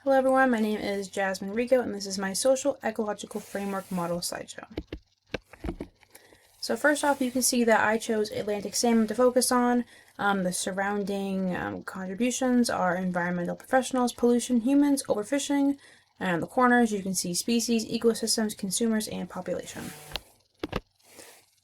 Hello everyone, my name is Jasmine Rico and this is my Social Ecological Framework Model slideshow. So first off, you can see that I chose Atlantic salmon to focus on. The surrounding contributions are environmental professionals, pollution, humans, overfishing, and on the corners you can see species, ecosystems, consumers, and population.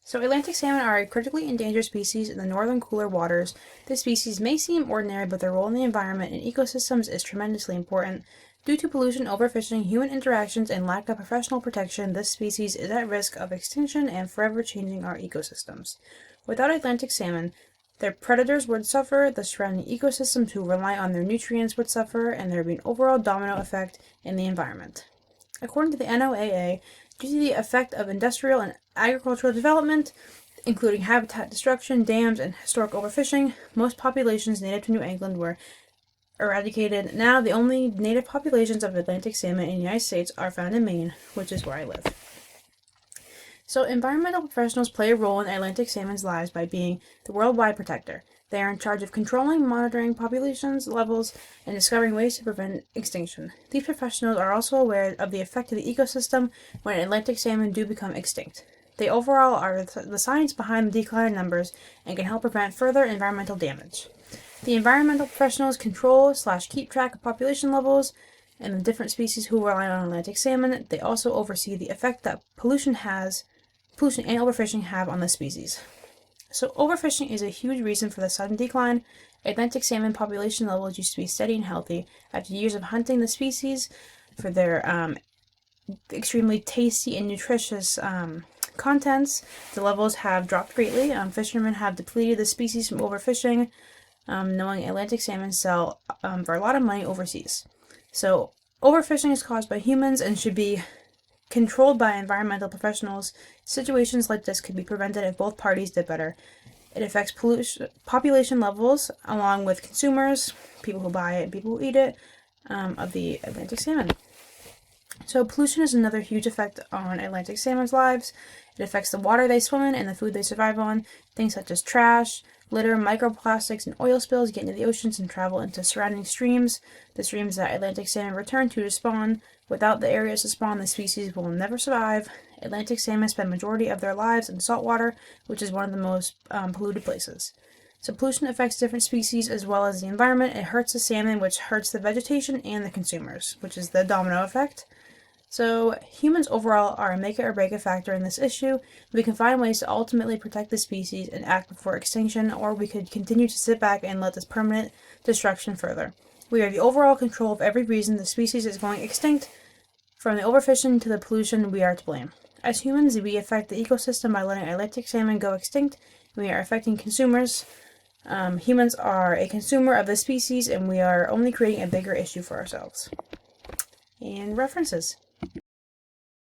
So Atlantic salmon are a critically endangered species in the northern cooler waters. This species may seem ordinary, but their role in the environment and ecosystems is tremendously important. Due to pollution, overfishing, human interactions, and lack of professional protection, this species is at risk of extinction and forever changing our ecosystems. Without Atlantic salmon, their predators would suffer, the surrounding ecosystems who rely on their nutrients would suffer, and there would be an overall domino effect in the environment. According to the NOAA, due to the effect of industrial and agricultural development, including habitat destruction, dams, and historic overfishing, most populations native to New England were eradicated. Now, the only native populations of Atlantic salmon in the United States are found in Maine, which is where I live. So, environmental professionals play a role in Atlantic salmon's lives by being the worldwide protector. They are in charge of controlling, monitoring populations levels, and discovering ways to prevent extinction. These professionals are also aware of the effect of the ecosystem when Atlantic salmon do become extinct. They overall are the science behind the decline in numbers and can help prevent further environmental damage. The environmental professionals control/keep track of population levels and the different species who rely on Atlantic salmon. They also oversee the effect that pollution and overfishing have on the species. So overfishing is a huge reason for the sudden decline. Atlantic salmon population levels used to be steady and healthy. After years of hunting the species for their extremely tasty and nutritious contents, the levels have dropped greatly. Fishermen have depleted the species from overfishing, knowing Atlantic salmon sell for a lot of money overseas. So overfishing is caused by humans and should be controlled by environmental professionals. Situations like this could be prevented if both parties did better. It affects population levels along with consumers, people who buy it and people who eat it, of the Atlantic salmon. So pollution is another huge effect on Atlantic salmon's lives. It affects the water they swim in and the food they survive on. Things such as trash, litter, microplastics, and oil spills get into the oceans and travel into surrounding streams, the streams that Atlantic salmon return to spawn. Without the areas to spawn, the species will never survive. Atlantic salmon spend majority of their lives in salt water, which is one of the most polluted places. So pollution affects different species as well as the environment. It hurts the salmon, which hurts the vegetation and the consumers, which is the domino effect. So humans overall are a make it or break it factor in this issue. We can find ways to ultimately protect the species and act before extinction, or we could continue to sit back and let this permanent destruction further. We are the overall control of every reason the species is going extinct. From the overfishing to the pollution, we are to blame. As humans, we affect the ecosystem by letting Atlantic salmon go extinct. We are affecting consumers. Humans are a consumer of the species, and we are only creating a bigger issue for ourselves. And references.